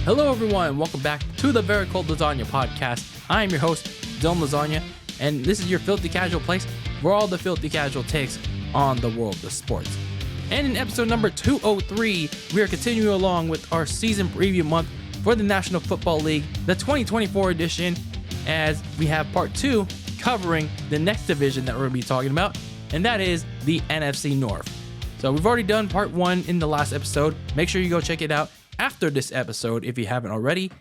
Hello, everyone. Welcome back to the Very Cold Lasagna podcast. I am your host, DylanLasagna, and this is your filthy casual place for all the filthy casual takes on the world of sports. And in episode number 203, we are continuing along with our season preview month for the National Football League, the 2024 edition, as we have part 2 covering the next division that we're going to be talking about, and that is the NFC North. So we've already done part 1 in the last episode. Make sure you go check it out after this episode if you haven't already,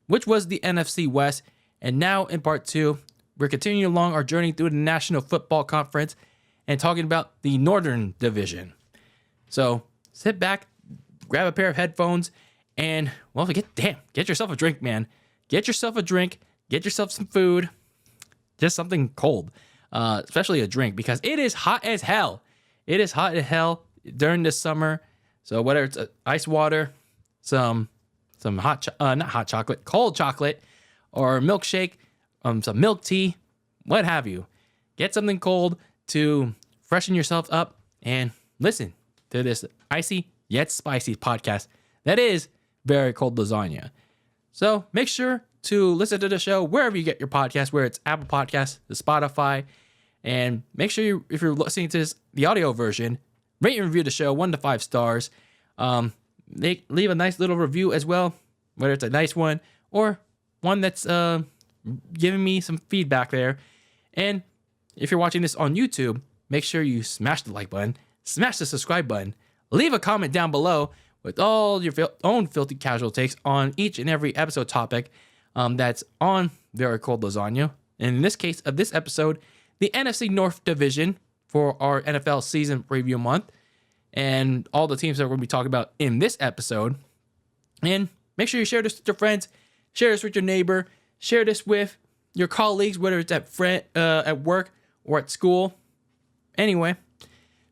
which was the NFC West. And now in part 2, we're continuing along our journey through the National Football Conference and talking about the Northern Division. So sit back, grab a pair of headphones, and well, get yourself a drink, man. Get yourself a drink, get yourself some food, just something cold, especially a drink, because it is hot as hell. It is hot as hell during this summer. So whether it's ice water, some cold chocolate, or milkshake, some milk tea, what have you. Get something cold to freshen yourself up and listen to this icy yet spicy podcast that is Very Cold Lasagna. So make sure to listen to the show wherever you get your podcast, where it's Apple Podcasts, the Spotify, and make sure if you're listening to the audio version, rate and review the show 1 to 5 stars. Leave a nice little review as well, whether it's a nice one or one that's giving me some feedback there. And if you're watching this on YouTube, make sure you smash the like button, smash the subscribe button, leave a comment down below with all your own filthy casual takes on each and every episode topic that's on Very Cold Lasagna. And in this case of this episode, the NFC North Division for our NFL season preview month, and all the teams that we're going to be talking about in this episode. And make sure you share this with your friends, share this with your neighbor, share this with your colleagues, whether it's at work or at school. Anyway,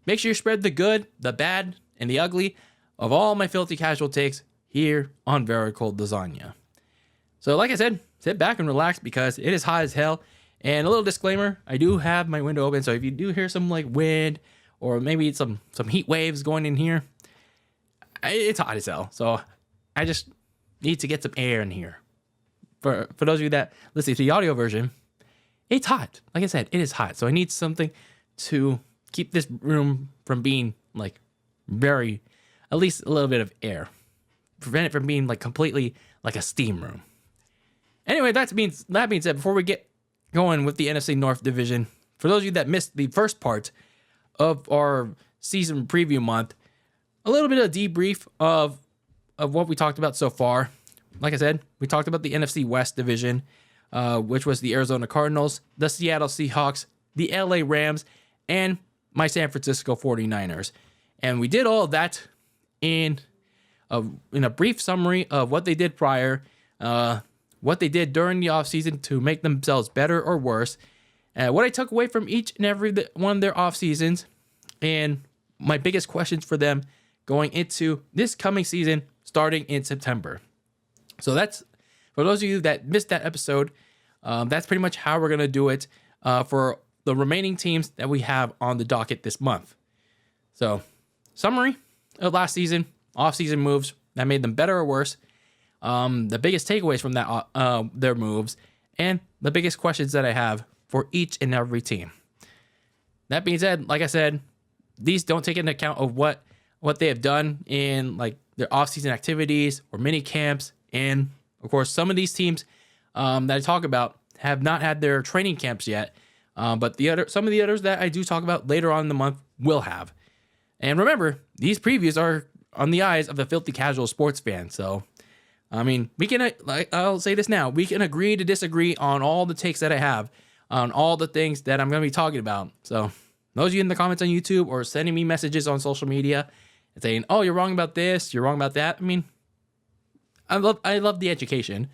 make sure you spread the good, the bad, and the ugly of all my filthy casual takes here on Very Cold Lasagna. So like I said, sit back and relax because it is hot as hell. And a little disclaimer, I do have my window open, so if you do hear some like wind or maybe some heat waves going in here, it's hot as hell. So I just need to get some air in here. For those of you that listen to the audio version, it's hot. Like I said, it is hot. So I need something to keep this room from being like at least a little bit of air. Prevent it from being like completely like a steam room. Anyway, that being said, before we get going with the NFC North Division, for those of you that missed the first part of our season preview month, a little bit of debrief of what we talked about so far. Like I said, we talked about the NFC West Division, which was the Arizona Cardinals, the Seattle Seahawks, the LA Rams, and my San Francisco 49ers. And we did all of that in a brief summary of what they did prior, what they did during the offseason to make themselves better or worse, what I took away from each and every one of their off seasons, and my biggest questions for them going into this coming season starting in September. So that's, for those of you that missed that episode, that's pretty much how we're going to do it for the remaining teams that we have on the docket this month. So, summary of last season, off-season moves that made them better or worse, the biggest takeaways from that their moves, and the biggest questions that I have for each and every team. That being said, like I said, these don't take into account of what they have done in like their off-season activities or mini camps. And of course, some of these teams that I talk about have not had their training camps yet. But some of the others that I do talk about later on in the month will have. And remember, these previews are on the eyes of the filthy casual sports fan. So, I mean, I'll say this now, we can agree to disagree on all the takes that I have, on all the things that I'm going to be talking about. So, those of you in the comments on YouTube or sending me messages on social media and saying, oh, you're wrong about this, you're wrong about that. I mean, I love the education.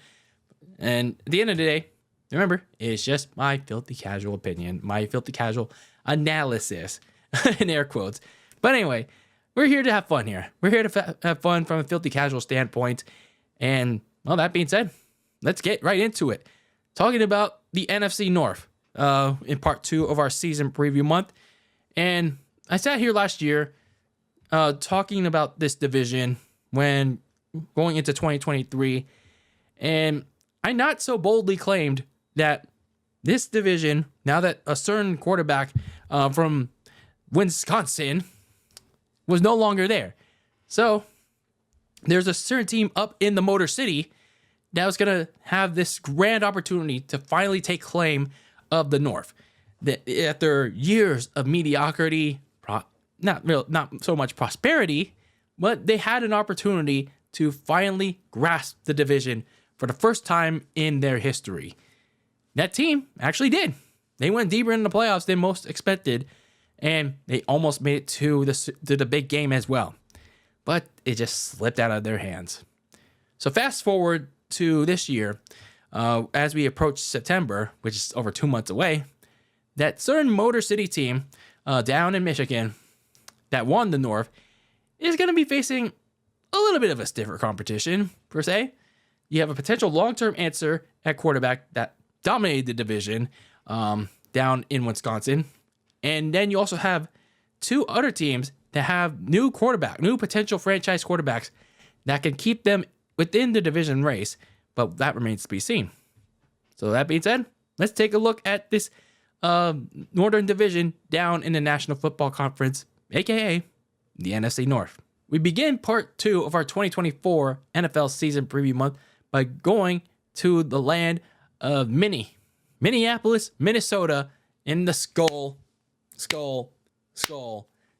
And at the end of the day, remember, it's just my filthy casual opinion, my filthy casual analysis, in air quotes. But anyway, we're here to have fun here. We're here to have fun from a filthy casual standpoint. And, well, that being said, let's get right into it. Talking about the NFC North in part 2 of our season preview month. And I sat here last year talking about this division when going into 2023. And I not so boldly claimed that this division, now that a certain quarterback from Wisconsin was no longer there. So there's a certain team up in the Motor City that was going to have this grand opportunity to finally take claim of the North. After years of mediocrity, not so much prosperity, but they had an opportunity to finally grasp the division for the first time in their history. That team actually did. They went deeper in the playoffs than most expected, and they almost made it to the big game as well. But it just slipped out of their hands. So fast forward to this year, as we approach September, which is over 2 months away, that certain Motor City team down in Michigan that won the North is going to be facing a little bit of a stiffer competition, per se. You have a potential long-term answer at quarterback that dominated the division down in Wisconsin. And then you also have two other teams that have new potential franchise quarterbacks that can keep them within the division race, but that remains to be seen. So that being said, let's take a look at this Northern Division down in the National Football Conference, aka the NFC North. We begin part 2 of our 2024 NFL season preview month by going to the land of Minneapolis, Minnesota, in the skull,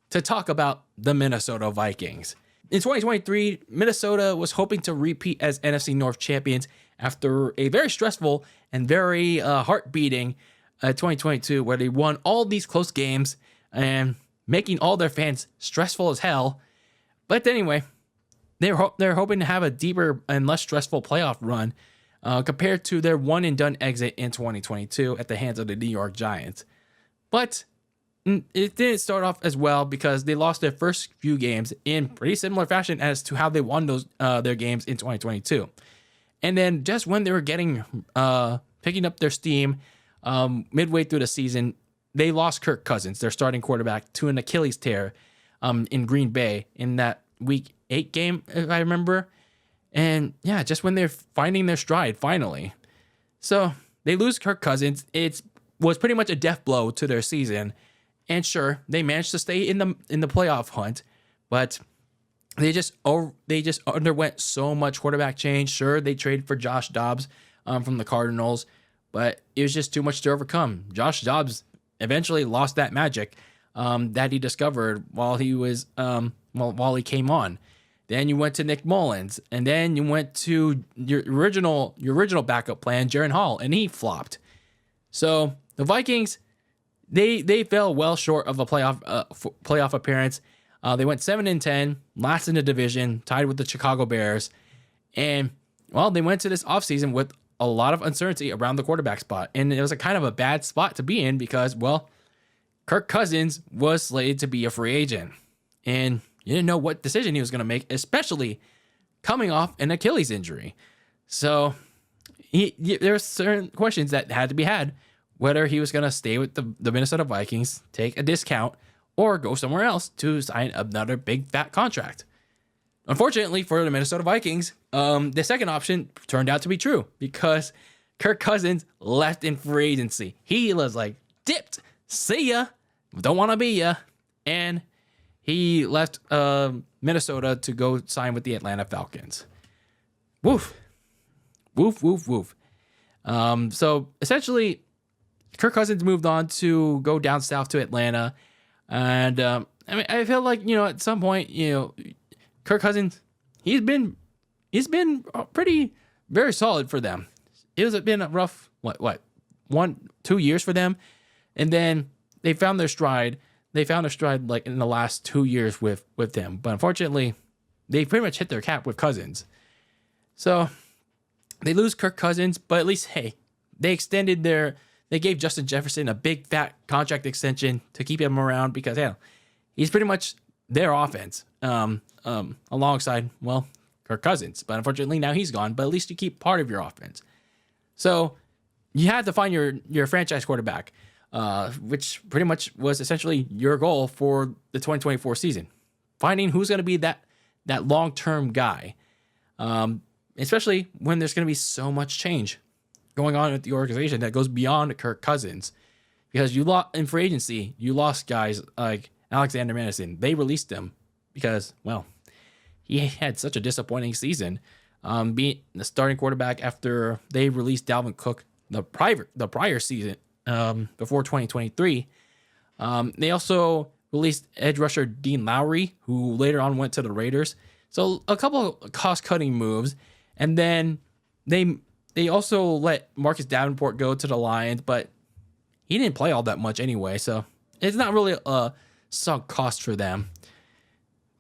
to talk about the Minnesota Vikings. In 2023, Minnesota was hoping to repeat as NFC North champions after a very stressful and very heart-beating 2022, where they won all these close games and making all their fans stressful as hell. But anyway, they're hoping to have a deeper and less stressful playoff run compared to their one-and-done exit in 2022 at the hands of the New York Giants. But it didn't start off as well because they lost their first few games in pretty similar fashion as to how they won their games in 2022. And then just when they were picking up their steam midway through the season, they lost Kirk Cousins, their starting quarterback, to an Achilles tear in Green Bay in that Week 8 game, if I remember. And yeah, just when they're finding their stride, finally. So they lose Kirk Cousins. It was pretty much a death blow to their season. And sure, they managed to stay in the playoff hunt, but they just underwent so much quarterback change. Sure, they traded for Josh Dobbs from the Cardinals, but it was just too much to overcome. Josh Dobbs eventually lost that magic that he discovered while he was while he came on. Then you went to Nick Mullins, and then you went to your original backup plan, Jaren Hall, and he flopped. So the Vikings, they fell well short of a playoff appearance. They went 7-10, last in the division, tied with the Chicago Bears, and well, they went to this offseason with a lot of uncertainty around the quarterback spot, and it was a kind of a bad spot to be in because, well, Kirk Cousins was slated to be a free agent, and you didn't know what decision he was going to make, especially coming off an Achilles injury. So there were certain questions that had to be had, whether he was going to stay with the Minnesota Vikings, take a discount, or go somewhere else to sign another big fat contract. Unfortunately for the Minnesota Vikings, the second option turned out to be true because Kirk Cousins left in free agency. He was like, dipped, see ya, don't want to be ya, and he left Minnesota to go sign with the Atlanta Falcons. Woof. Woof, woof, woof. So essentially, Kirk Cousins moved on to go down south to Atlanta. And I feel like, at some point, Kirk Cousins, he's been pretty, very solid for them. It's been a rough, 1-2 years for them. And then they found their stride. They found their stride like in the last 2 years with him. But unfortunately, they pretty much hit their cap with Cousins. So they lose Kirk Cousins, but at least, hey, they gave Justin Jefferson a big fat contract extension to keep him around because, he's pretty much their offense alongside, Kirk Cousins. But unfortunately, now he's gone, but at least you keep part of your offense. So you had to find your franchise quarterback, which pretty much was essentially your goal for the 2024 season. Finding who's going to be that long-term guy. especially when there's going to be so much change going on with the organization that goes beyond Kirk Cousins. Because you lost in free agency, you lost guys like Alexander Madison. They released him because, well, he had such a disappointing season, being the starting quarterback after they released Dalvin Cook the prior season, before 2023. They also released edge rusher Dean Lowry, who later on went to the Raiders. So a couple of cost-cutting moves, and then they also let Marcus Davenport go to the Lions, but he didn't play all that much anyway, so it's not really a sunk cost for them.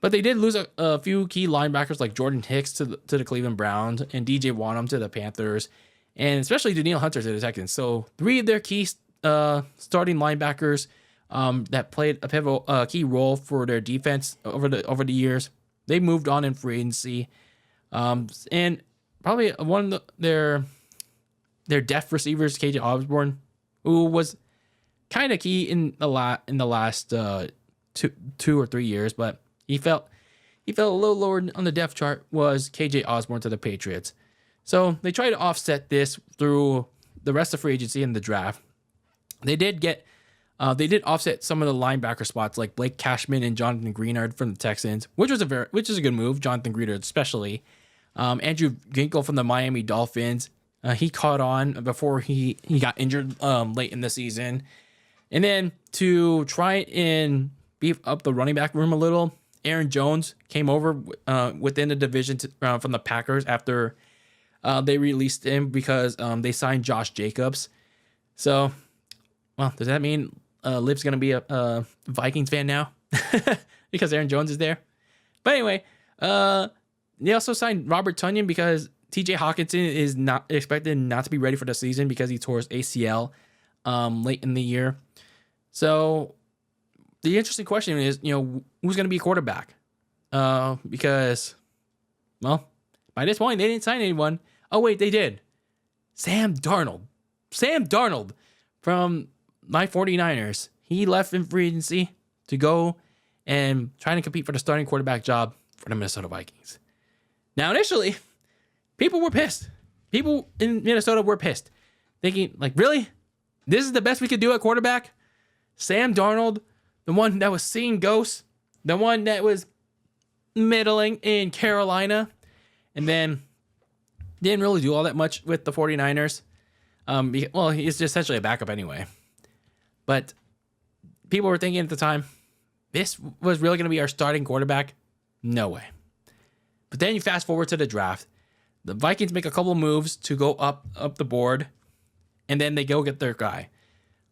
But they did lose a few key linebackers like Jordan Hicks to the Cleveland Browns and DJ Wanham to the Panthers, and especially Danielle Hunter to the Texans. So 3 of their key starting linebackers that played a pivotal key role for their defense over the years, they moved on in free agency, and probably one of their depth receivers, KJ Osborne, who was kind of key in the last 2 or 3 years, but he felt a little lower on the depth chart, was KJ Osborne to the Patriots. So they tried to offset this through the rest of free agency and the draft. They did offset some of the linebacker spots like Blake Cashman and Jonathan Greenard from the Texans, which is a good move. Jonathan Greenard especially. Andrew Ginkle from the Miami Dolphins. He caught on before he got injured late in the season. And then to try and beef up the running back room a little, Aaron Jones came over within the division from the Packers after they released him because they signed Josh Jacobs. So, well, does that mean Liv's going to be a Vikings fan now? Because Aaron Jones is there? But anyway, they also signed Robert Tonyan because TJ Hawkinson is not expected not to be ready for the season because he tore his ACL late in the year. So the interesting question is, who's going to be quarterback? Because, well, by this point, they didn't sign anyone. Oh, wait, they did. Sam Darnold from my 49ers. He left in free agency to go and try to compete for the starting quarterback job for the Minnesota Vikings. Now, initially, people were pissed. People in Minnesota were pissed, thinking, like, really? This is the best we could do at quarterback? Sam Darnold, the one that was seeing ghosts, the one that was middling in Carolina, and then didn't really do all that much with the 49ers. Well, he's just essentially a backup anyway. But people were thinking at the time, this was really going to be our starting quarterback? No way. But then you fast forward to the draft. The Vikings make a couple of moves to go up the board, and then they go get their guy.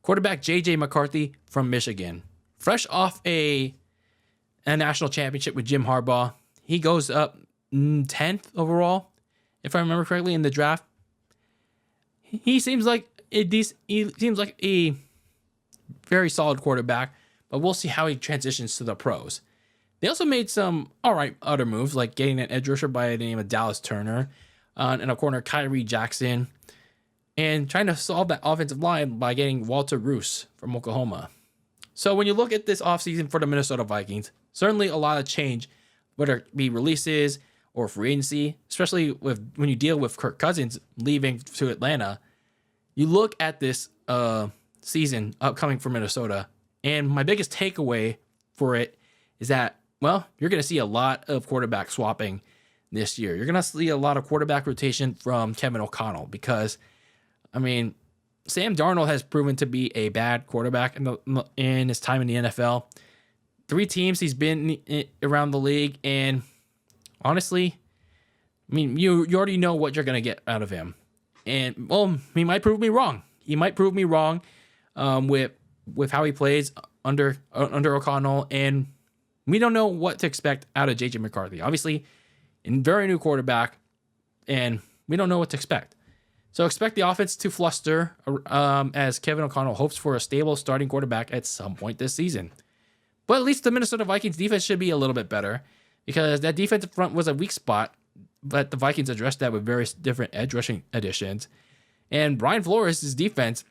Quarterback J.J. McCarthy from Michigan. Fresh off a national championship with Jim Harbaugh. He goes up 10th overall, if I remember correctly, in the draft. He seems like a very solid quarterback, but we'll see how he transitions to the pros. They also made some other moves, like getting an edge rusher by the name of Dallas Turner, and a corner Kyrie Jackson, and trying to solve that offensive line by getting Walter Roos from Oklahoma. So when you look at this offseason for the Minnesota Vikings, certainly a lot of change, whether it be releases or free agency, especially when you deal with Kirk Cousins leaving to Atlanta. You look at this season upcoming for Minnesota, and my biggest takeaway for it is that, well, you're going to see a lot of quarterback swapping this year. You're going to see a lot of quarterback rotation from Kevin O'Connell because, Sam Darnold has proven to be a bad quarterback in his time in the NFL. 3 teams he's been around the league, and honestly, you already know what you're going to get out of him. And, well, he might prove me wrong. With how he plays under O'Connell, and we don't know what to expect out of J.J. McCarthy. Obviously, a very new quarterback, and we don't know what to expect. So expect the offense to fluster as Kevin O'Connell hopes for a stable starting quarterback at some point this season. But at least the Minnesota Vikings defense should be a little bit better because that defensive front was a weak spot, but the Vikings addressed that with various different edge rushing additions. And Brian Flores' defense,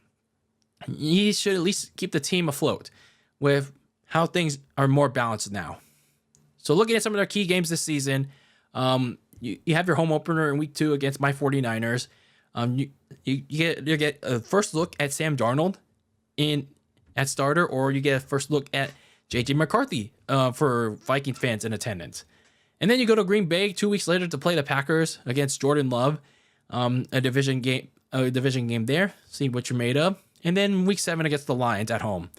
he should at least keep the team afloat with how things are more balanced now. So looking at some of their key games this season, you have your home opener in week 2 against my 49ers. You get a first look at Sam Darnold at starter, or you get a first look at JJ McCarthy for Vikings fans in attendance. And then you go to Green Bay 2 weeks later to play the Packers against Jordan Love, a division game there, see what you're made of. And then week 7 against the Lions at home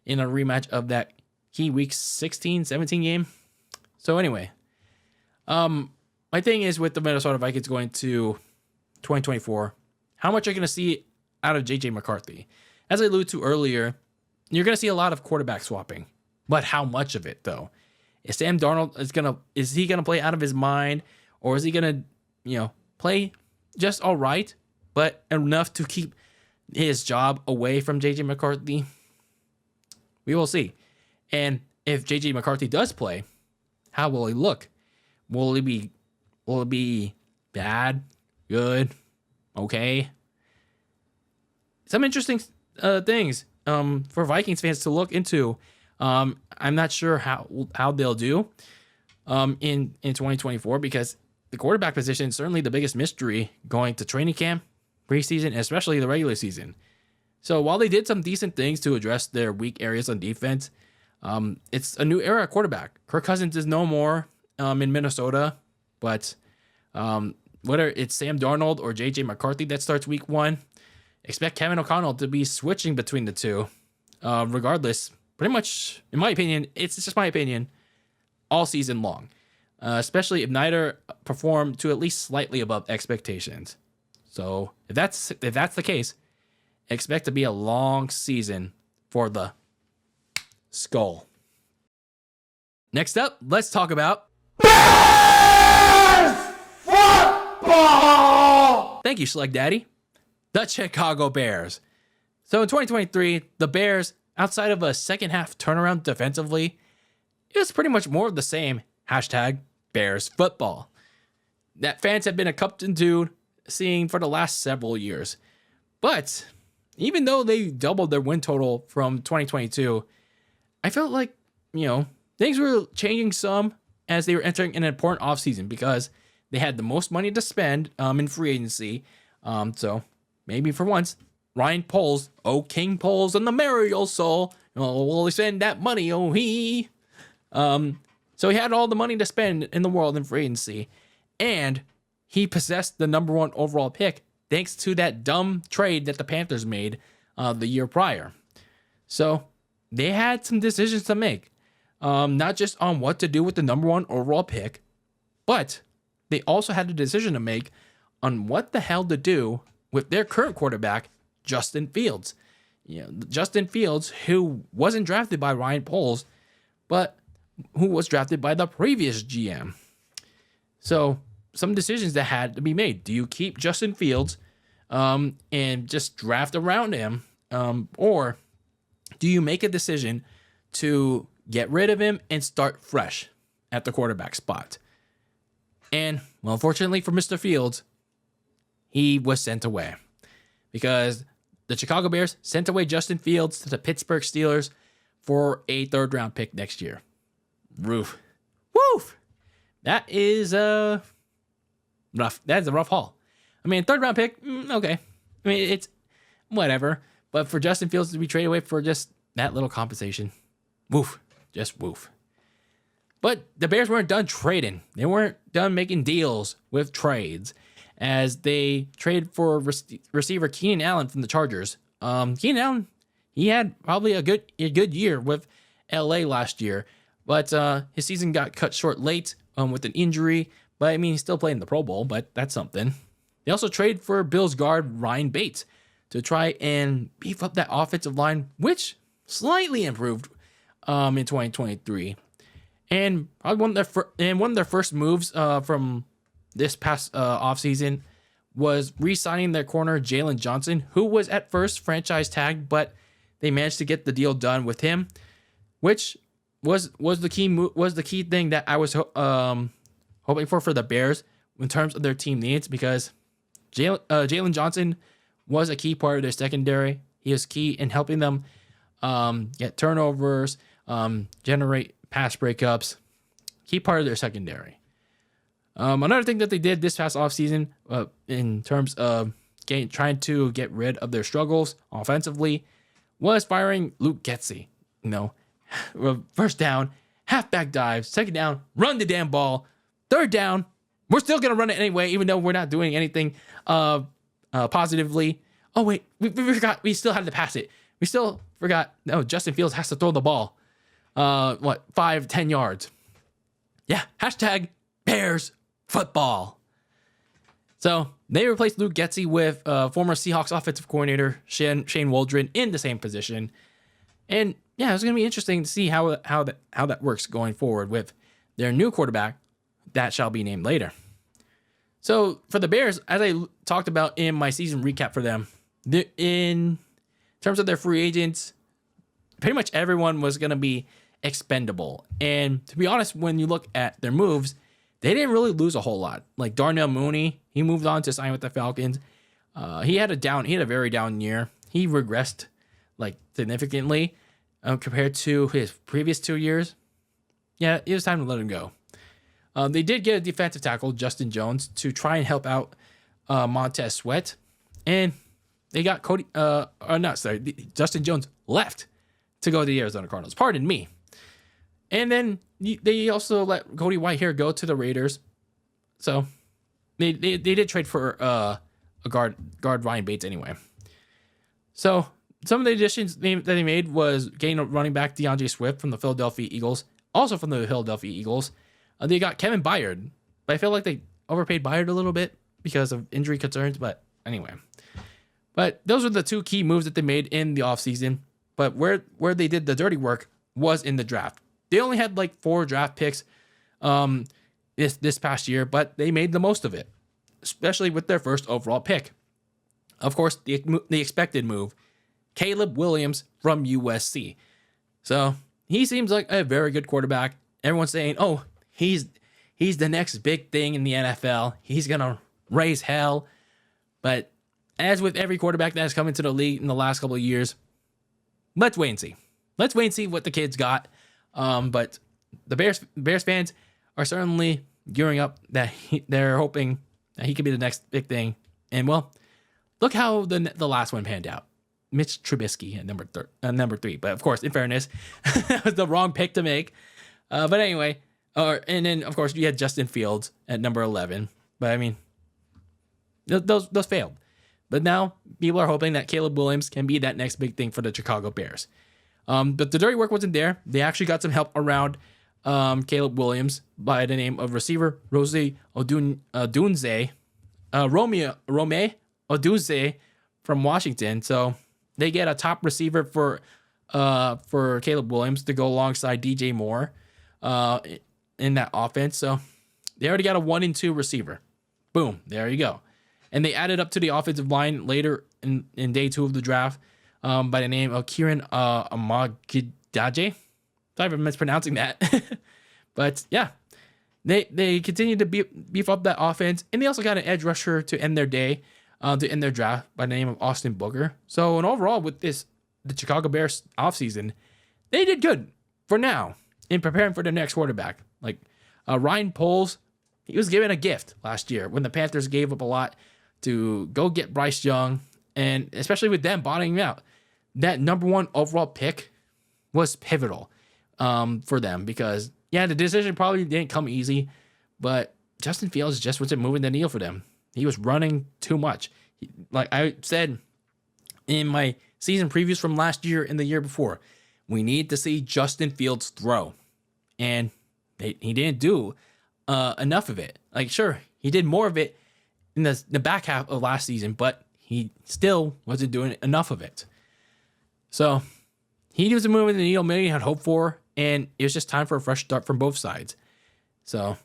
in a rematch of that key week 16, 17 game. So anyway, my thing is with the Minnesota Vikings going to 2024, how much are you going to see out of JJ McCarthy? As I alluded to earlier, you're going to see a lot of quarterback swapping, but how much of it though? Is Sam Darnold is he going to play out of his mind, or is he going to, play just all right, but enough to keep his job away from JJ McCarthy? We will see. And if JJ McCarthy does play, how will he look? Will it be bad, good, okay? Some interesting things for Vikings fans to look into. I'm not sure how they'll do in 2024, because the quarterback position is certainly the biggest mystery going to training camp, preseason, and especially the regular season. So while they did some decent things to address their weak areas on defense, it's a new era at quarterback. Kirk Cousins is no more in Minnesota, but whether it's Sam Darnold or JJ McCarthy that starts week 1, expect Kevin O'Connell to be switching between the two. Regardless, pretty much, in my opinion, it's just my opinion, all season long. Especially if neither perform to at least slightly above expectations. So if that's the case, expect to be a long season for the Skull. Next up, let's talk about Bears football. Thank you, Schleg Daddy. The Chicago Bears. So in 2023, the Bears, outside of a second half turnaround defensively, it was pretty much more of the same. #Bears football that fans have been accustomed to seeing for the last several years. But even though they doubled their win total from 2022, I felt like, things were changing some as they were entering an important offseason, because they had the most money to spend in free agency. So maybe for once, Ryan Poles, King Poles and the Mario Soul, will spend that money, he. So he had all the money to spend in the world in free agency, and he possessed the number 1 overall pick thanks to that dumb trade that the Panthers made the year prior. So they had some decisions to make, not just on what to do with the number 1 overall pick, but they also had a decision to make on what the hell to do with their current quarterback, Justin Fields. Justin Fields, who wasn't drafted by Ryan Poles, but who was drafted by the previous GM. So some decisions that had to be made. Do you keep Justin Fields and just draft around him? Or do you make a decision to get rid of him and start fresh at the quarterback spot? And, well, unfortunately for Mr. Fields, he was sent away, because the Chicago Bears sent away Justin Fields to the Pittsburgh Steelers for a 3rd round pick next year. Woof. That is rough. That's a rough haul. I mean, 3rd round pick, okay. I mean, it's whatever. But for Justin Fields to be traded away for just that little compensation, just woof. But the Bears weren't done trading. They weren't done making deals with trades, as they traded for receiver Keenan Allen from the Chargers. Keenan Allen, he had probably a good year with LA last year, but his season got cut short late with an injury. But I mean, he still played in the Pro Bowl, but that's something. They also traded for Bills guard Ryan Bates to try and beef up that offensive line, which slightly improved in 2023. And probably one of their first moves from this past offseason was re-signing their corner Jalen Johnson, who was at first franchise tagged, but they managed to get the deal done with him, which was the key thing that I was hoping for the Bears in terms of their team needs, because Jalen Johnson was a key part of their secondary. He was key in helping them get turnovers, generate pass breakups, key part of their secondary. Another thing that they did this past offseason in terms of trying to get rid of their struggles offensively was firing Luke Getsy. First down, halfback dive, second down, run the damn ball, third down, we're still going to run it anyway, even though we're not doing anything positively. Oh, wait, we forgot. We still had to pass it. We still forgot. No, Justin Fields has to throw the ball. 5-10 yards. Yeah, hashtag Bears football. So they replaced Luke Getsy with former Seahawks offensive coordinator Shane Waldron in the same position. And yeah, it's going to be interesting to see how that works going forward with their new quarterback that shall be named later. So for the Bears, as I talked about in my season recap for them, in terms of their free agents, pretty much everyone was going to be expendable. And to be honest, when you look at their moves, they didn't really lose a whole lot. Like Darnell Mooney, he moved on to sign with the Falcons. He had a very down year. He regressed significantly compared to his previous 2 years. Yeah, it was time to let him go. They did get a defensive tackle, Justin Jones, to try and help out Montez Sweat. And they got Justin Jones left to go to the Arizona Cardinals. Pardon me. And then they also let Cody Whitehair go to the Raiders. So they did trade for a guard Ryan Bates anyway. So some of the additions that they made was getting a running back DeAndre Swift from the Philadelphia Eagles, also from the Philadelphia Eagles. They got Kevin Byard, but I feel like they overpaid Byard a little bit because of injury concerns. But anyway, those were the two key moves that they made in the offseason. But where they did the dirty work was in the draft. They only had 4 draft picks this past year, but they made the most of it, especially with their first overall pick. Of course, the expected move, Caleb Williams from USC. So he seems like a very good quarterback. Everyone's saying, oh, he's the next big thing in the NFL. He's going to raise hell. But as with every quarterback that has come into the league in the last couple of years, let's wait and see. Let's wait and see what the kid's got. But the Bears fans are certainly gearing up that they're hoping that he could be the next big thing. And well, look how the last one panned out. Mitch Trubisky at number 3. But of course, in fairness, that was the wrong pick to make. But anyway, and then of course you had Justin Fields at number 11. But I mean, those failed. But now people are hoping that Caleb Williams can be that next big thing for the Chicago Bears. But the dirty work wasn't there. They actually got some help around Caleb Williams by the name of receiver Rome Odunze from Washington. So they get a top receiver for Caleb Williams to go alongside DJ Moore in that offense. So they already got a 1 and 2 receiver. Boom, there you go. And they added up to the offensive line later in day 2 of the draft by the name of Kieran Amagidaje. Sorry if I'm mispronouncing that. But yeah, they continued to beef up that offense. And they also got an edge rusher to end their day, to end their draft by the name of Austin Booker. So and overall with the Chicago Bears offseason, they did good for now in preparing for their next quarterback. Ryan Poles, he was given a gift last year when the Panthers gave up a lot to go get Bryce Young, and especially with them bottoming out, that number 1 overall pick was pivotal for them because, yeah, the decision probably didn't come easy, but Justin Fields just wasn't moving the needle for them. He was running too much. Like I said in my season previews from last year and the year before, we need to see Justin Fields throw, and he didn't do enough of it. Sure, he did more of it in the back half of last season, but he still wasn't doing enough of it. So he wasn't moving the needle many had hoped for, and it was just time for a fresh start from both sides. So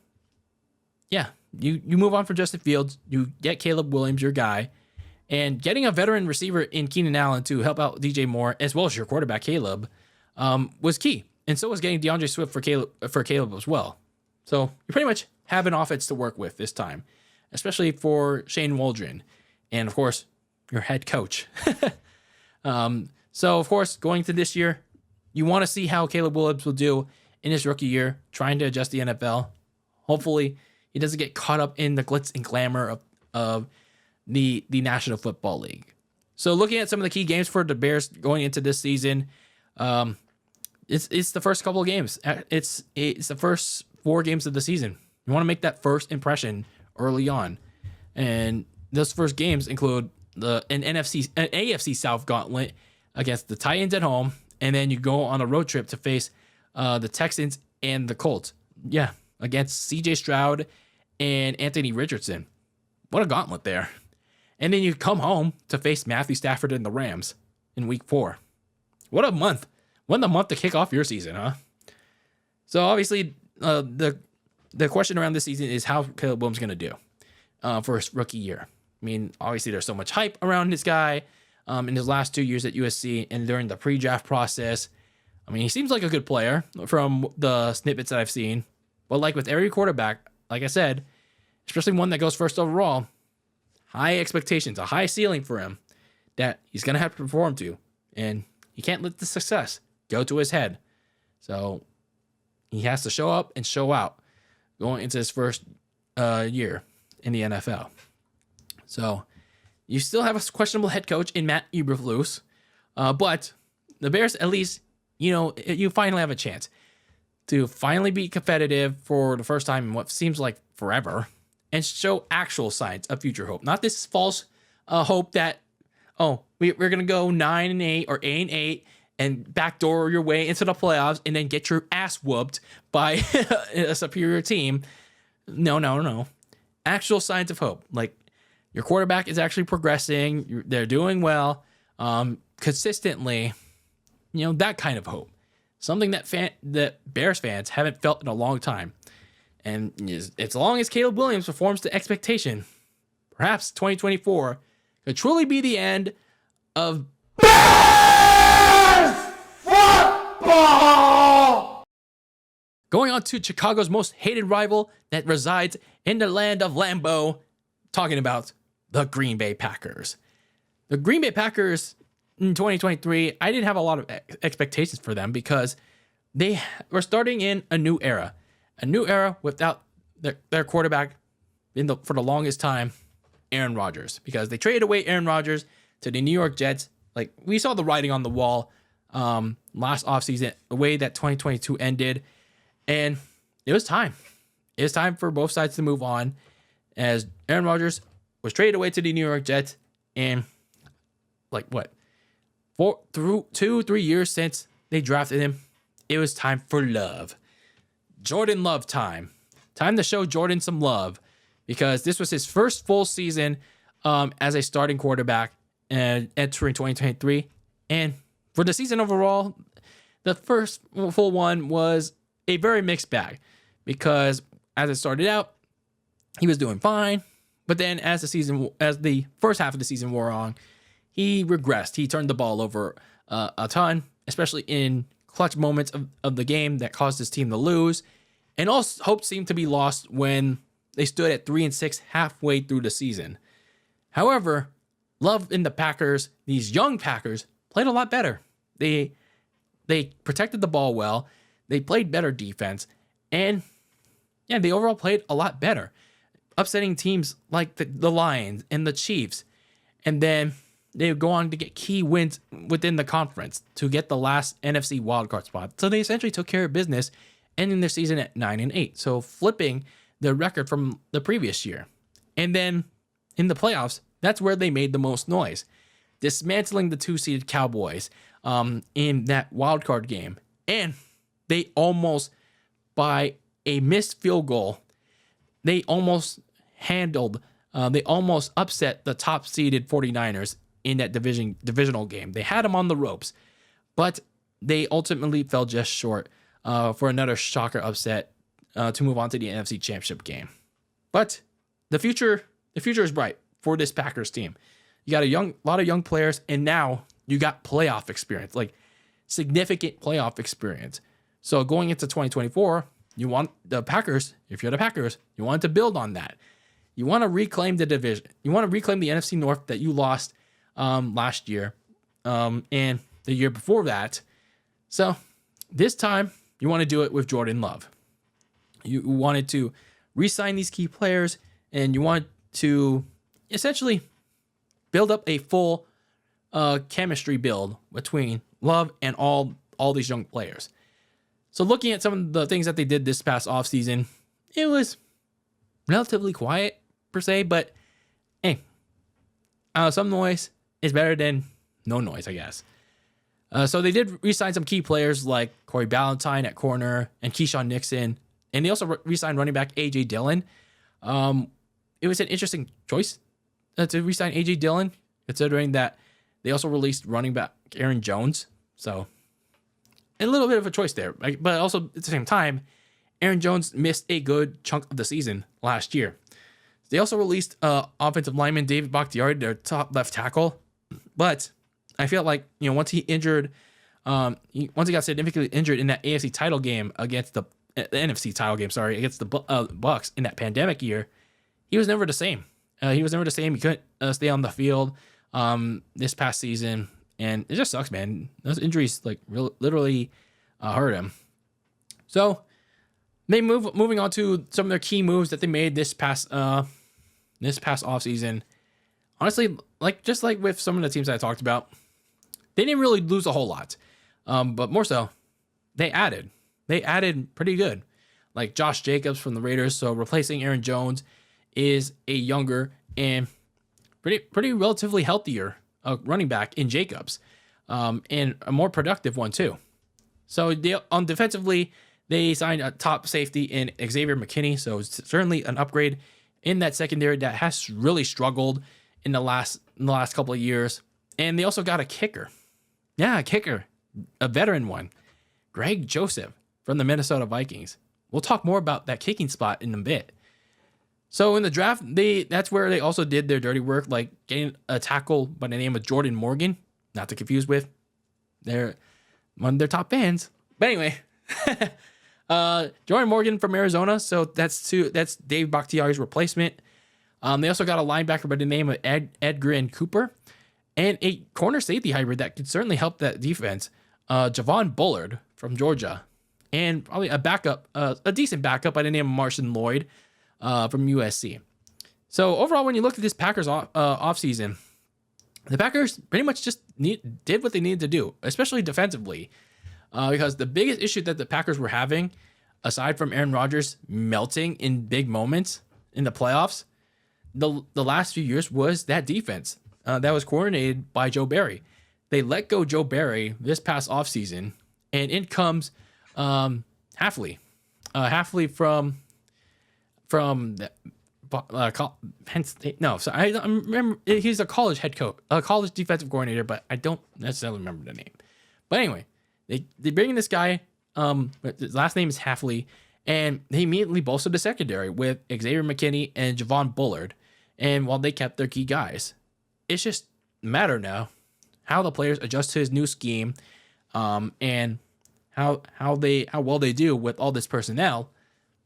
yeah, you move on from Justin Fields, you get Caleb Williams, your guy, and getting a veteran receiver in Keenan Allen to help out DJ Moore as well as your quarterback Caleb was key. And so was getting DeAndre Swift for Caleb as well. So you pretty much have an offense to work with this time, especially for Shane Waldron and, of course, your head coach. So, of course, going to this year, you want to see how Caleb Williams will do in his rookie year, trying to adjust the NFL. Hopefully, He doesn't get caught up in the glitz and glamour of the National Football League. So looking at some of the key games for the Bears going into this season, it's the first couple of games. It's the first 4 games of the season. You want to make that first impression early on, and those first games include an AFC South gauntlet against the Titans at home, and then you go on a road trip to face the Texans and the Colts. Yeah, against C.J. Stroud and Anthony Richardson. What a gauntlet there. And then you come home to face Matthew Stafford and the Rams in week 4. What a month. What a month to kick off your season, huh? So obviously, the question around this season is how Caleb Williams going to do for his rookie year. I mean, obviously there's so much hype around this guy in his last 2 years at USC and during the pre-draft process. I mean, he seems like a good player from the snippets that I've seen. But like with every quarterback, like I said, especially one that goes first overall, high expectations, a high ceiling for him that he's going to have to perform to. And he can't let the success go to his head. So he has to show up and show out going into his first year in the NFL. So you still have a questionable head coach in Matt Eberflus, but the Bears, at least, you finally have a chance to finally be competitive for the first time in what seems like forever and show actual signs of future hope. Not this false hope that, we're going to go 9-8 or 8-8 and backdoor your way into the playoffs and then get your ass whooped by a superior team. No. Actual signs of hope. Like, your quarterback is actually progressing. They're doing well consistently. That kind of hope. Something that Bears fans haven't felt in a long time. And as long as Caleb Williams performs to expectation, perhaps 2024 could truly be the end of Bears football. Going on to Chicago's most hated rival that resides in the land of Lambeau, talking about the Green Bay Packers. The Green Bay Packers in 2023, I didn't have a lot of expectations for them because they were starting in a new era without their quarterback for the longest time, Aaron Rodgers, because they traded away Aaron Rodgers to the New York Jets. Like, we saw the writing on the wall last offseason, the way that 2022 ended, and it was time. It was time for both sides to move on, as Aaron Rodgers was traded away to the New York Jets, and 2-3 years since they drafted him, it was time for love. Jordan Love time. Time to show Jordan some love, because this was his first full season as a starting quarterback and entering 2023. And for the season overall, the first full one was a very mixed bag, because as it started out, he was doing fine. But then as the first half of the season wore on, he regressed. He turned the ball over a ton, especially in clutch moments of the game that caused his team to lose. And all hope seemed to be lost when they stood at 3-6 halfway through the season. However, Love in the Packers, these young Packers, played a lot better. They protected the ball well. They played better defense. And yeah, they overall played a lot better, upsetting teams like the Lions and the Chiefs. And then they would go on to get key wins within the conference to get the last NFC wildcard spot. So they essentially took care of business, ending their season at 9-8. So flipping the record from the previous year. And then in the playoffs, that's where they made the most noise, dismantling the 2-seeded Cowboys in that wildcard game. And they almost, by a missed field goal, they almost upset the top-seeded 49ers in that divisional game. They had them on the ropes, but they ultimately fell just short for another shocker upset to move on to the NFC Championship game. But the future is bright for this Packers team. You got a lot of young players, and now you got playoff experience, like significant playoff experience. So going into 2024, you want the Packers, if you're the Packers, you want to build on that. You want to reclaim the division. You want to reclaim the NFC North that you lost last year and the year before that. So this time, you want to do it with Jordan Love. You wanted to re-sign these key players, and you want to essentially build up a full chemistry build between Love and all these young players. So looking at some of the things that they did this past offseason, it was relatively quiet per se, but hey, some noise is better than no noise, I guess. So they did re-sign some key players like Corey Ballantyne at corner and Keyshawn Nixon, and they also re-signed running back A.J. Dillon. It was an interesting choice to re-sign A.J. Dillon, considering that they also released running back Aaron Jones. So a little bit of a choice there, but also at the same time, Aaron Jones missed a good chunk of the season last year. They also released offensive lineman David Bakhtiari, their top left tackle, but I feel like, once he got significantly injured in that AFC title game against the NFC title game, against the Bucs in that pandemic year, he was never the same. He couldn't stay on the field this past season, and it just sucks, man. Those injuries literally hurt him. So they moving on to some of their key moves that they made this past offseason. Honestly, just like with some of the teams that I talked about, they didn't really lose a whole lot. But more so, they added pretty good. Like Josh Jacobs from the Raiders. So replacing Aaron Jones is a younger and pretty relatively healthier running back in Jacobs. And a more productive one too. So defensively, they signed a top safety in Xavier McKinney. So it's certainly an upgrade in that secondary that has really struggled in the last couple of years. And they also got a kicker. Yeah, a kicker. A veteran one. Greg Joseph from the Minnesota Vikings. We'll talk more about that kicking spot in a bit. So in the draft, that's where they also did their dirty work, like getting a tackle by the name of Jordan Morgan. Not to confuse with one of their top fans. But anyway, Jordan Morgan from Arizona. So that's Dave Bakhtiari's replacement. They also got a linebacker by the name of Edgrin Cooper, and a corner safety hybrid that could certainly help that defense. Javon Bullard from Georgia, and probably a decent backup by the name of Marshawn Lloyd from USC. So overall, when you look at this Packers offseason, the Packers pretty much just did what they needed to do, especially defensively, because the biggest issue that the Packers were having, aside from Aaron Rodgers melting in big moments in the playoffs, the last few years was that defense that was coordinated by Joe Barry. They let go Joe Barry this past offseason, and in comes Hafley. Hafley from Penn State. No, so I remember he's a college head coach, a college defensive coordinator, but I don't necessarily remember the name. But anyway, they bring in this guy. His last name is Hafley, and they immediately bolstered the secondary with Xavier McKinney and Javon Bullard. And while they kept their key guys, it's just a matter now how the players adjust to his new scheme, and how well they do with all this personnel.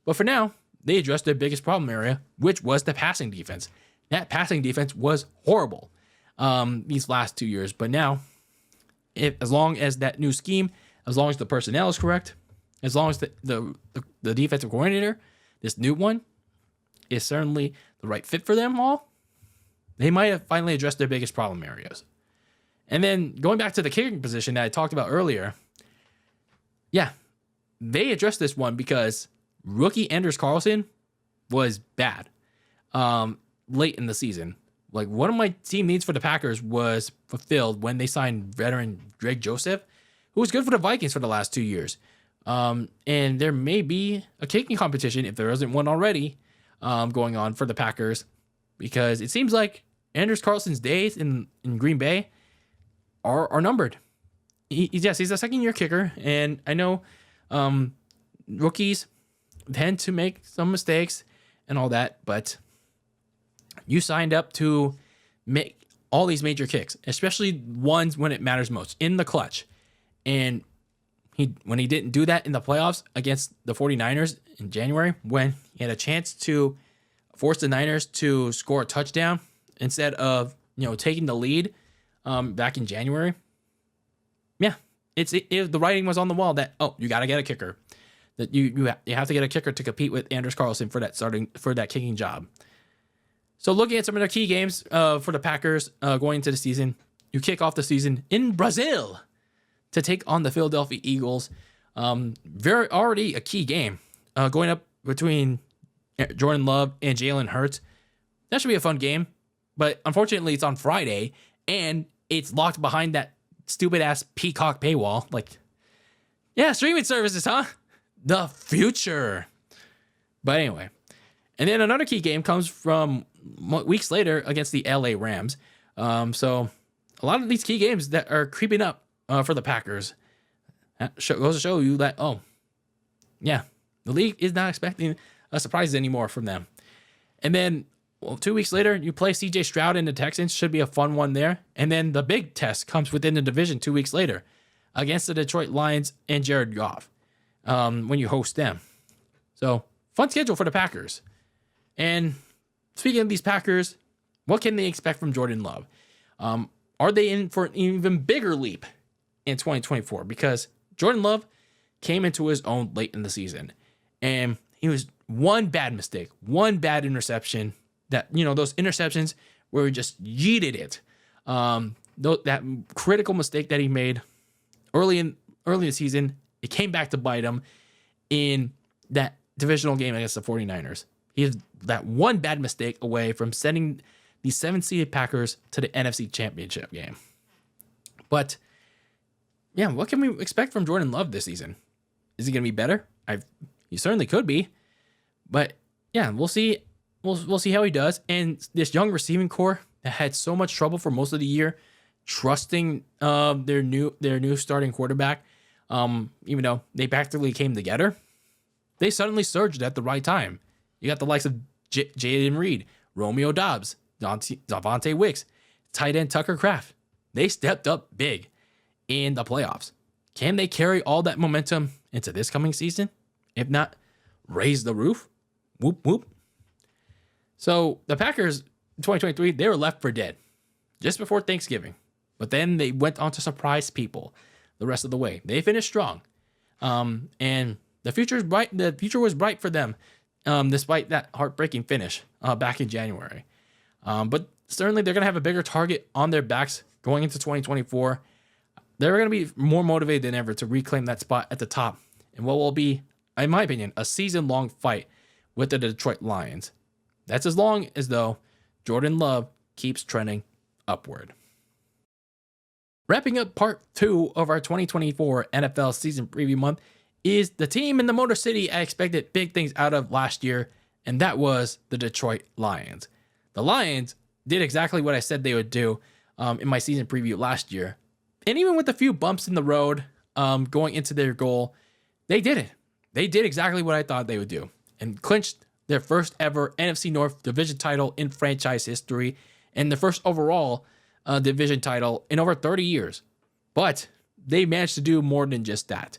But for now, they addressed their biggest problem area, which was the passing defense. That passing defense was horrible these last 2 years. But now, as long as that new scheme, as long as the personnel is correct, as long as the defensive coordinator, this new one, is certainly the right fit for them all, they might have finally addressed their biggest problem areas. And then going back to the kicking position that I talked about earlier, yeah, they addressed this one because rookie Anders Carlson was bad late in the season. Like, one of my team needs for the Packers was fulfilled when they signed veteran Greg Joseph, who was good for the Vikings for the last 2 years. And there may be a kicking competition, if there isn't one already, going on for the Packers, because it seems like Anders Carlson's days in Green Bay are numbered. He's a second-year kicker, and I know rookies tend to make some mistakes and all that, but you signed up to make all these major kicks, especially ones when it matters most, in the clutch. And when he didn't do that in the playoffs against the 49ers in January, when he had a chance to force the Niners to score a touchdown instead of taking the lead back in January, yeah, the writing was on the wall that, you got to get a kicker. that you have to get a kicker to compete with Anders Carlson for that kicking job. So looking at some of their key games for the Packers going into the season, you kick off the season in Brazil to take on the Philadelphia Eagles. Already a key game going up between Jordan Love and Jalen Hurts. That should be a fun game, but unfortunately it's on Friday and it's locked behind that stupid ass Peacock paywall. Like, yeah, streaming services, huh? The future. But anyway, and then another key game comes from weeks later against the LA Rams. So a lot of these key games that are creeping up for the Packers goes to show you that, the league is not expecting surprises anymore from them. And then 2 weeks later, you play CJ Stroud in the Texans. Should be a fun one there. And then the big test comes within the division 2 weeks later against the Detroit Lions and Jared Goff when you host them. So fun schedule for the Packers. And speaking of these Packers, what can they expect from Jordan Love? Are they in for an even bigger leap in 2024? Because Jordan Love came into his own late in the season. And he was one bad mistake, one bad interception. Those interceptions where he just yeeted it. That critical mistake that he made early in the season, it came back to bite him in that divisional game against the 49ers. He is that one bad mistake away from sending the 7-seeded Packers to the NFC Championship game. But yeah, what can we expect from Jordan Love this season? Is he going to be better? He certainly could be. But yeah, we'll see. We'll see how he does. And this young receiving core that had so much trouble for most of the year, trusting their new starting quarterback, even though they practically came together, they suddenly surged at the right time. You got the likes of Jaden Reed, Romeo Doubs, Davante Wicks, tight end Tucker Kraft. They stepped up big in the playoffs. Can they carry all that momentum into this coming season? If not, raise the roof? Whoop, whoop. So the Packers, 2023, they were left for dead just before Thanksgiving. But then they went on to surprise people the rest of the way. They finished strong. And the future is bright. The future was bright for them, despite that heartbreaking finish back in January. But certainly they're going to have a bigger target on their backs going into 2024. They're going to be more motivated than ever to reclaim that spot at the top in what will be, in my opinion, a season-long fight with the Detroit Lions. That's as long as though Jordan Love keeps trending upward. Wrapping up part 2 of our 2024 NFL season preview month is the team in the Motor City I expected big things out of last year, and that was the Detroit Lions. The Lions did exactly what I said they would do in my season preview last year. And even with a few bumps in the road going into their goal, they did it. They did exactly what I thought they would do and clinched their first ever NFC North division title in franchise history and the first overall division title in over 30 years. But they managed to do more than just that.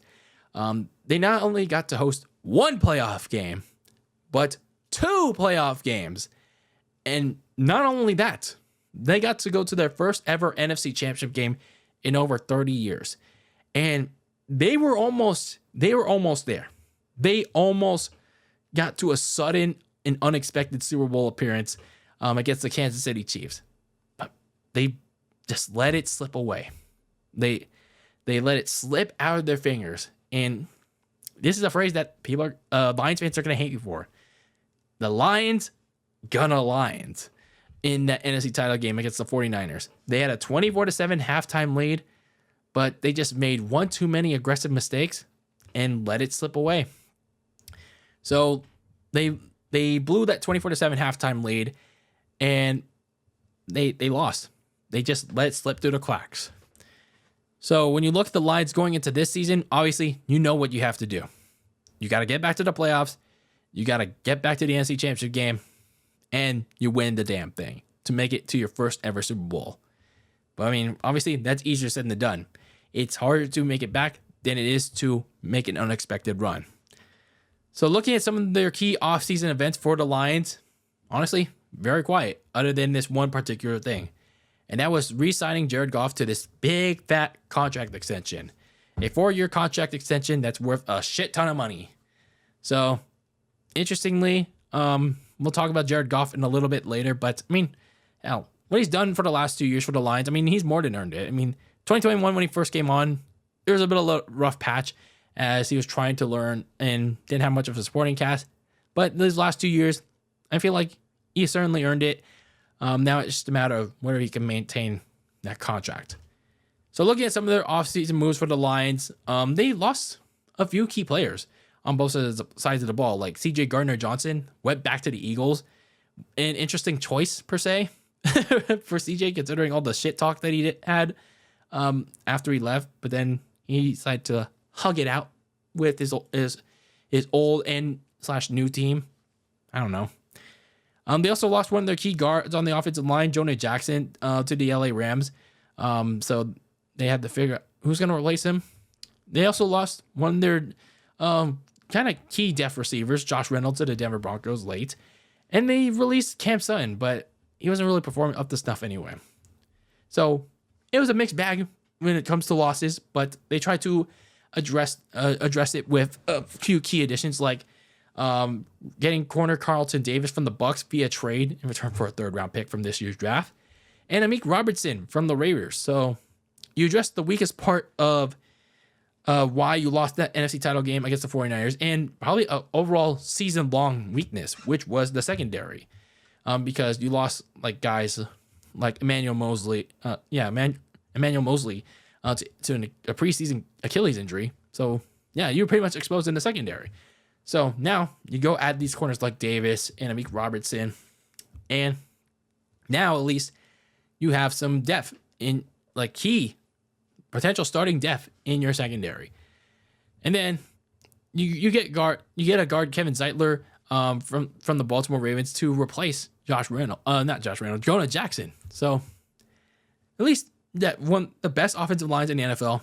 They not only got to host one playoff game, but 2 playoff games. And not only that, they got to go to their first ever NFC Championship game in over 30 years. And they were almost there. They almost got to a sudden and unexpected Super Bowl appearance against the Kansas City Chiefs. But they just let it slip away. They let it slip out of their fingers. And this is a phrase that people Lions fans are going to hate you for. The Lions gonna Lions in that NFC title game against the 49ers. They had a 24-7 halftime lead, but they just made one too many aggressive mistakes and let it slip away. So they blew that 24-7 halftime lead, and they lost. They just let it slip through the cracks. So when you look at the Lions going into this season, obviously you know what you have to do. You got to get back to the playoffs. You got to get back to the NFC Championship game, and you win the damn thing to make it to your first ever Super Bowl. But I mean, obviously that's easier said than done. It's harder to make it back than it is to make an unexpected run. So looking at some of their key offseason events for the Lions, honestly, very quiet, other than this one particular thing. And that was re-signing Jared Goff to this big, fat contract extension. A 4-year contract extension that's worth a shit ton of money. So, interestingly, we'll talk about Jared Goff in a little bit later. But, I mean, hell, what he's done for the last 2 years for the Lions, I mean, he's more than earned it. I mean, 2021, when he first came on, there was a bit of a rough patch as he was trying to learn and didn't have much of a supporting cast. But these last 2 years, I feel like he certainly earned it. Now it's just a matter of whether he can maintain that contract. So looking at some of their offseason moves for the Lions, they lost a few key players on both sides of the ball. Like CJ Gardner-Johnson went back to the Eagles. An interesting choice, per se, for CJ, considering all the shit talk that he had after he left. But then he decided to hug it out with his old and / new team. I don't know. They also lost one of their key guards on the offensive line, Jonah Jackson, to the LA Rams. So they had to figure out who's going to replace him. They also lost one of their kind of key depth receivers, Josh Reynolds, to the Denver Broncos late. And they released Cam Sutton, but he wasn't really performing up to snuff anyway. So it was a mixed bag when it comes to losses, but they tried to address it with a few key additions, like getting corner Carlton Davis from the Bucs via trade in return for a 3rd-round pick from this year's draft, and Amik Robertson from the Raiders. So you addressed the weakest part of why you lost that NFC title game against the 49ers, and probably an overall season-long weakness, which was the secondary, because you lost like guys like Emmanuel Mosley to a preseason Achilles injury. So yeah, you were pretty much exposed in the secondary. So now you go add these corners like Davis and Amik Robertson, and now at least you have some depth in like key potential starting depth in your secondary. And then you get a guard Kevin Zeitler from the Baltimore Ravens to replace Jonah Jackson. So at least that one the best offensive lines in the NFL.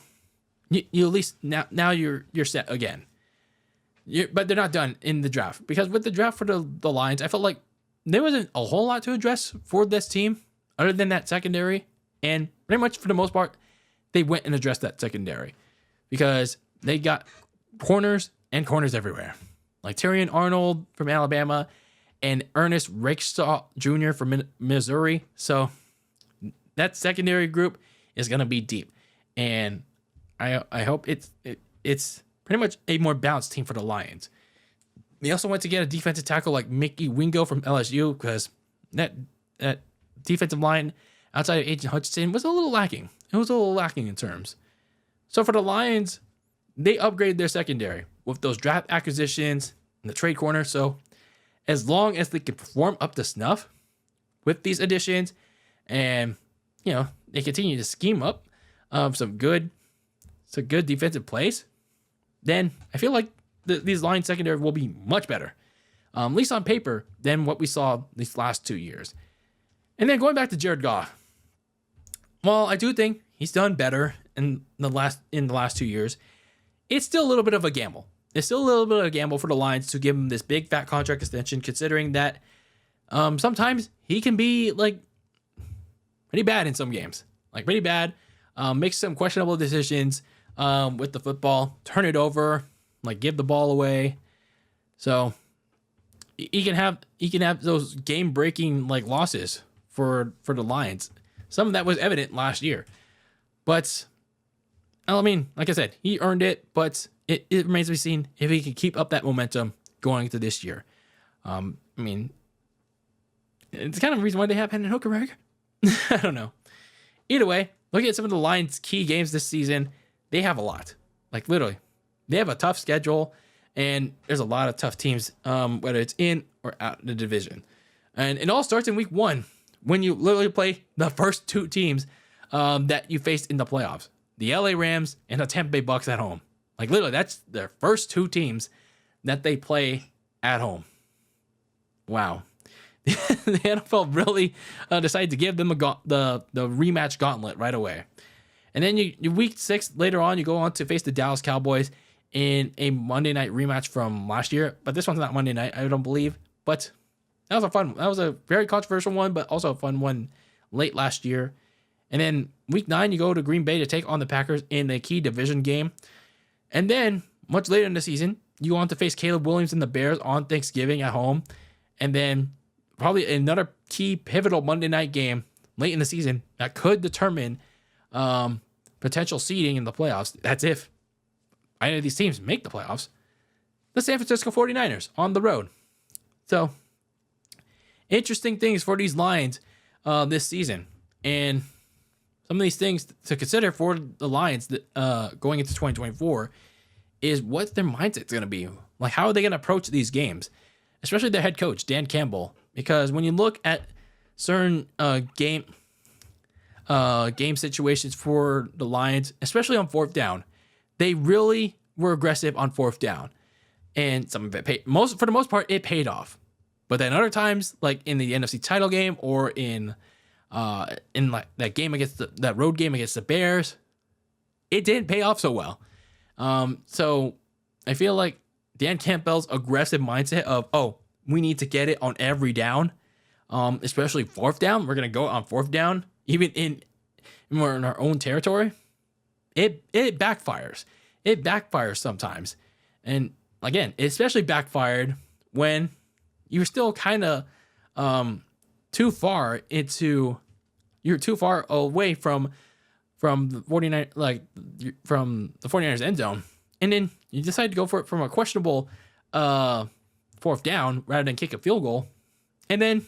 You at least now you're set again. But they're not done in the draft, because with the draft for the Lions, I felt like there wasn't a whole lot to address for this team other than that secondary. And pretty much for the most part, they went and addressed that secondary because they got corners everywhere. Like Tyrion Arnold from Alabama and Ernest Rakestraw Jr. from Missouri. So that secondary group is going to be deep. And I hope it's pretty much a more balanced team for the Lions. They also went to get a defensive tackle like Mickey Wingo from LSU, because that defensive line outside of Agent Hutchinson was a little lacking. It was a little lacking in terms. So for the Lions, they upgraded their secondary with those draft acquisitions and the trade corner. So as long as they can perform up to snuff with these additions, and they continue to scheme up some good defensive plays, then I feel like these Lions secondary will be much better, at least on paper, than what we saw these last 2 years. And then going back to Jared Goff, well, I do think he's done better in the last 2 years. It's still a little bit of a gamble. It's still a little bit of a gamble for the Lions to give him this big fat contract extension, considering that sometimes he can be like pretty bad in some games, like pretty bad. Makes some questionable decisions with the football, turn it over, like give the ball away. So he can have those game breaking like losses for the Lions. Some of that was evident last year, but I mean, like I said, he earned it, but it remains to be seen if he can keep up that momentum going into this year. I mean, it's kind of the reason why they have Hendon Hooker, right? I don't know. Either way, looking at some of the Lions' key games this season, they have a lot. Like literally, they have a tough schedule, and there's a lot of tough teams, whether it's in or out of the division. And it all starts in week 1 when you literally play the first 2 teams that you faced in the playoffs: the LA Rams and the Tampa Bay Bucks at home. Like literally, that's their first 2 teams that they play at home. Wow. The NFL really decided to give them the rematch gauntlet right away. And then you week 6 later on, you go on to face the Dallas Cowboys in a Monday night rematch from last year. But this one's not Monday night, I don't believe. But that was a very controversial one, but also a fun one late last year. And then week 9, you go to Green Bay to take on the Packers in a key division game. And then much later in the season, you want to face Caleb Williams and the Bears on Thanksgiving at home, and then probably another key pivotal Monday night game late in the season that could determine potential seeding in the playoffs. That's if any of these teams make the playoffs. The San Francisco 49ers on the road. So, interesting things for these Lions this season. And some of these things to consider for the Lions going into 2024 is what their mindset's going to be. Like, how are they going to approach these games? Especially their head coach, Dan Campbell. Because when you look at certain game situations for the Lions, especially on fourth down, they really were aggressive on fourth down. And some of it for the most part, it paid off. But then other times, like in the NFC title game or in like that game against that road game against the Bears, it didn't pay off so well. So I feel like Dan Campbell's aggressive mindset of, we need to get it on every down, especially fourth down. We're gonna go on fourth down, even we're in our own territory. It backfires. It backfires sometimes, and again, it especially backfired when you're still kind of too far away from the 49ers end zone, and then you decide to go for it from a questionable fourth down rather than kick a field goal, and then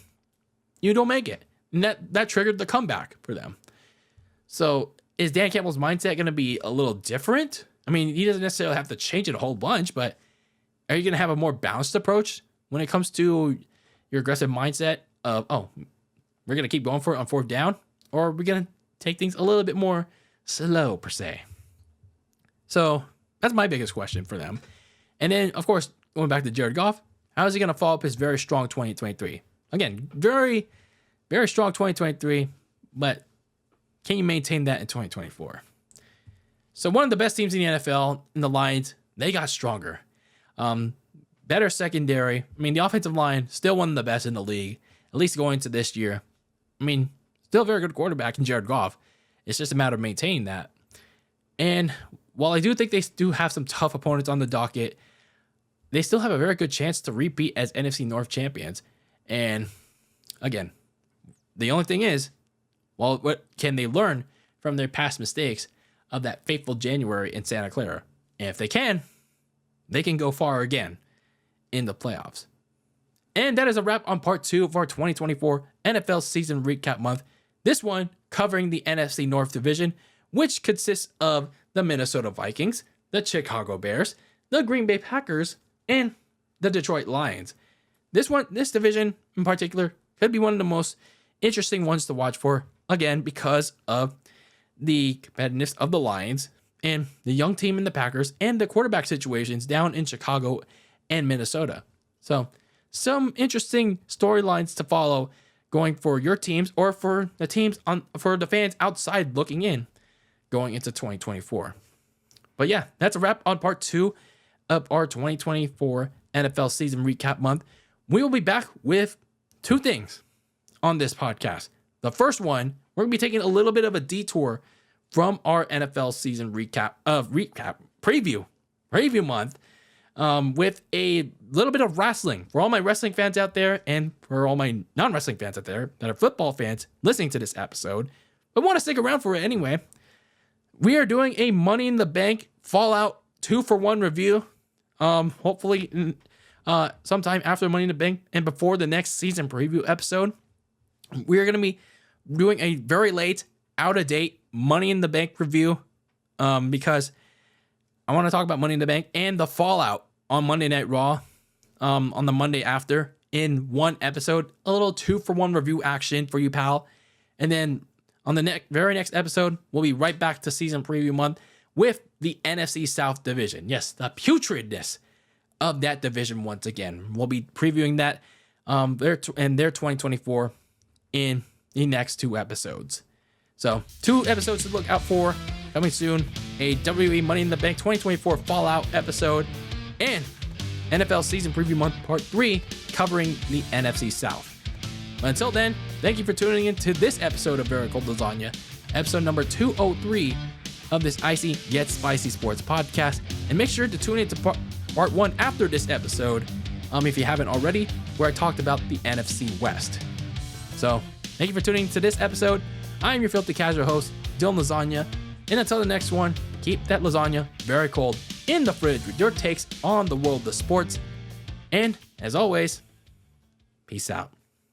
you don't make it, and that triggered the comeback for them. So is Dan Campbell's mindset going to be a little different? I mean, he doesn't necessarily have to change it a whole bunch, but are you going to have a more balanced approach when it comes to your aggressive mindset of, we're going to keep going for it on fourth down, or are we going to take things a little bit more slow, per se? So that's my biggest question for them. And then, of course, going back to Jared Goff, how is he going to follow up his very strong 2023? Again, very, very strong 2023, but can you maintain that in 2024? So one of the best teams in the NFL, in the Lions, they got stronger. Better secondary. I mean, the offensive line, still one of the best in the league, at least going into this year. I mean, still a very good quarterback in Jared Goff. It's just a matter of maintaining that. And while I do think they do have some tough opponents on the docket, they still have a very good chance to repeat as NFC North champions. And again, the only thing is, well, what can they learn from their past mistakes of that fateful January in Santa Clara? And if they can go far again in the playoffs. And that is a wrap on part 2 of our 2024 NFL season recap month. This one covering the NFC North division, which consists of the Minnesota Vikings, the Chicago Bears, the Green Bay Packers, and the Detroit Lions. This division in particular could be one of the most interesting ones to watch for, again, because of the competitiveness of the Lions and the young team in the Packers and the quarterback situations down in Chicago and Minnesota. So some interesting storylines to follow going for your teams or for the teams for the fans outside looking in going into 2024. But yeah, that's a wrap on part 2 of our 2024 NFL season recap month. We will be back with 2 things on this podcast. The first one, we're going to be taking a little bit of a detour from our NFL season preview month with a little bit of wrestling. For all my wrestling fans out there and for all my non-wrestling fans out there that are football fans listening to this episode, but want to stick around for it anyway, we are doing a Money in the Bank Fallout 2-for-1 review. Hopefully sometime after Money in the Bank and before the next season preview episode. We are going to be doing a very late, out-of-date Money in the Bank review because I want to talk about Money in the Bank and the fallout on Monday Night Raw on the Monday after in one episode. A little 2-for-1 review action for you, pal. And then on the very next episode, we'll be right back to season preview month with the NFC South division. Yes, the putridness of that division once again. We'll be previewing that their 2024 in the next 2 episodes. So 2 episodes to look out for coming soon. A WWE Money in the Bank 2024 Fallout episode and NFL season preview month part 3 covering the NFC South. But until then, thank you for tuning in to this episode of Very Cold Lasagna, episode number 203 of this icy yet spicy sports podcast. And make sure to tune in to part 1 after this episode, if you haven't already, where I talked about the NFC West. So, thank you for tuning into this episode. I'm your Filthy Casual host, DylanLasagna, and until the next one, keep that lasagna very cold in the fridge with your takes on the world of sports. And, as always, peace out.